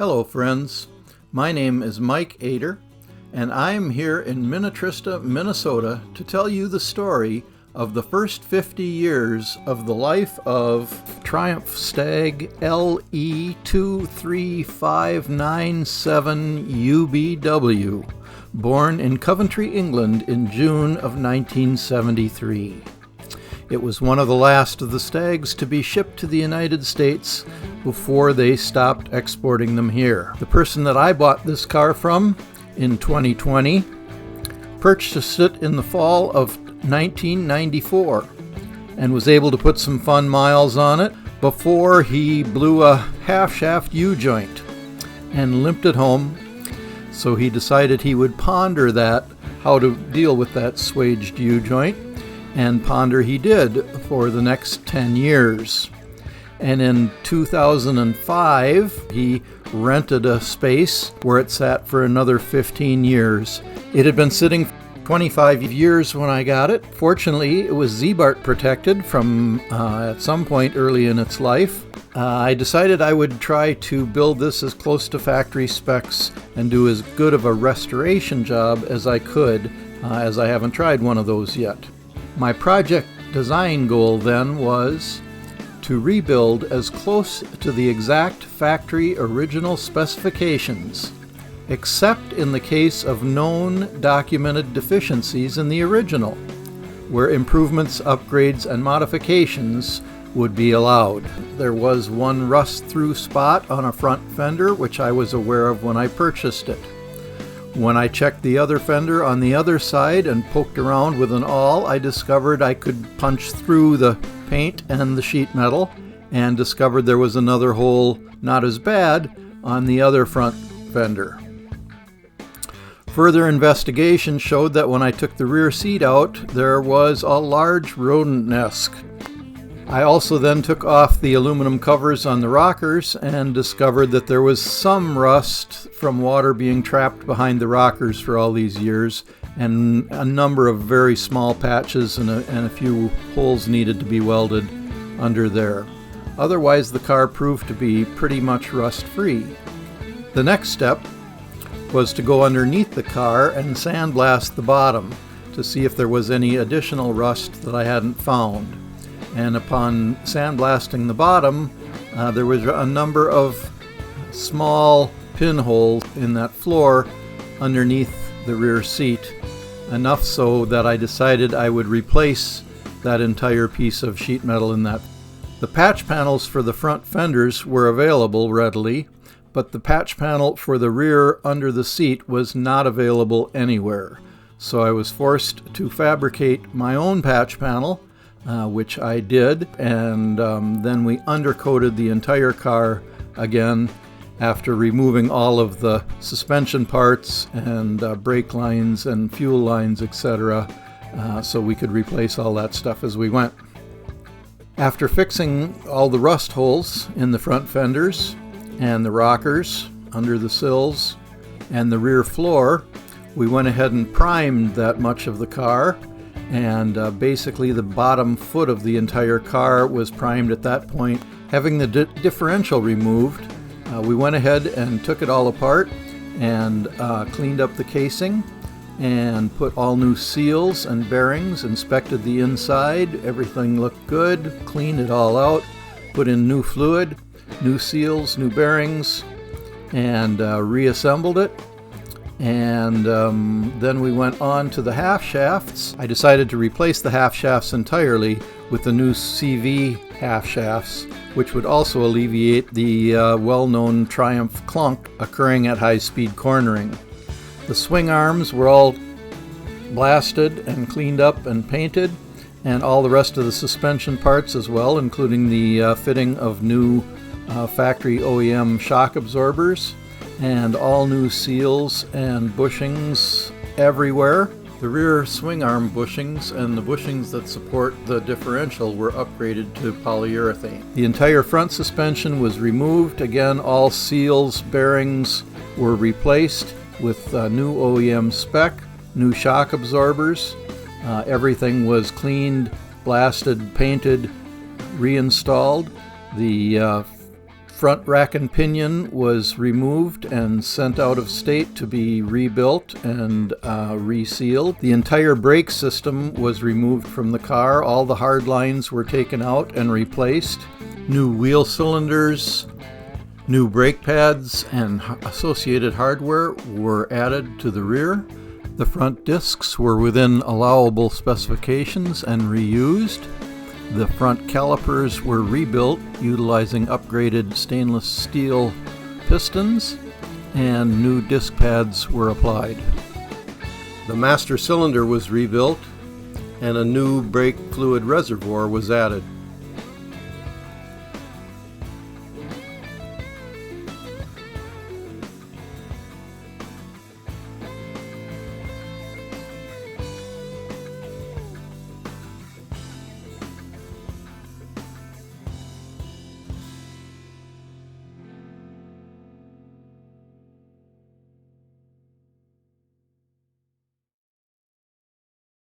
Hello friends, my name is Mike Ader, and I'm here in Minnetrista, Minnesota to tell you the story of the first 50 years of the life of Triumph Stag LE23597UBW, born in Coventry, England in June of 1973. It was one of the last of the stags to be shipped to the United States before they stopped exporting them here. The person that I bought this car from in 2020 purchased it in the fall of 1994 and was able to put some fun miles on it before he blew a half-shaft U-joint and limped it home. So he decided he would ponder that, how to deal with that swaged U-joint. And ponder he did for the next 10 years. And in 2005, he rented a space where it sat for another 15 years. It had been sitting 25 years when I got it. Fortunately, it was Z-Bart protected from at some point early in its life. I decided I would try to build this as close to factory specs and do as good of a restoration job as I could, as I haven't tried one of those yet. My project design goal then was to rebuild as close to the exact factory original specifications, except in the case of known documented deficiencies in the original, where improvements, upgrades, and modifications would be allowed. There was one rust-through spot on a front fender, which I was aware of when I purchased it. When I checked the other fender on the other side and poked around with an awl, I discovered I could punch through the paint and the sheet metal, and discovered there was another hole, not as bad, on the other front fender. Further investigation showed that when I took the rear seat out, there was a large rodent nest. I also then took off the aluminum covers on the rockers and discovered that there was some rust from water being trapped behind the rockers for all these years, and a number of very small patches and a few holes needed to be welded under there. Otherwise, the car proved to be pretty much rust-free. The next step was to go underneath the car and sandblast the bottom to see if there was any additional rust that I hadn't found. And upon sandblasting the bottom, there was a number of small pinholes in that floor underneath the rear seat, enough so that I decided I would replace that entire piece of sheet metal in that. The patch panels for the front fenders were available readily, but the patch panel for the rear under the seat was not available anywhere. So I was forced to fabricate my own patch panel, which I did, and then we undercoated the entire car again after removing all of the suspension parts and brake lines and fuel lines, etc., so we could replace all that stuff as we went. After fixing all the rust holes in the front fenders and the rockers under the sills and the rear floor, we went ahead and primed that much of the car. And basically the bottom foot of the entire car was primed at that point. Having the differential removed, we went ahead and took it all apart and cleaned up the casing and put all new seals and bearings, inspected the inside. Everything looked good, cleaned it all out, put in new fluid, new seals, new bearings, and reassembled it. And then we went on to the half shafts. I decided to replace the half shafts entirely with the new CV half shafts, which would also alleviate the well-known Triumph clunk occurring at high-speed cornering. The swing arms were all blasted and cleaned up and painted, and all the rest of the suspension parts as well, including the fitting of new factory OEM shock absorbers, and all new seals and bushings everywhere. The rear swing arm bushings and the bushings that support the differential were upgraded to polyurethane. The entire front suspension was removed. Again, all seals, bearings were replaced with new OEM spec, new shock absorbers. Everything was cleaned, blasted, painted, reinstalled. The front rack and pinion was removed and sent out of state to be rebuilt and resealed. The entire brake system was removed from the car. All the hard lines were taken out and replaced. New wheel cylinders, new brake pads, and associated hardware were added to the rear. The front discs were within allowable specifications and reused. The front calipers were rebuilt utilizing upgraded stainless steel pistons, and new disc pads were applied. The master cylinder was rebuilt and a new brake fluid reservoir was added.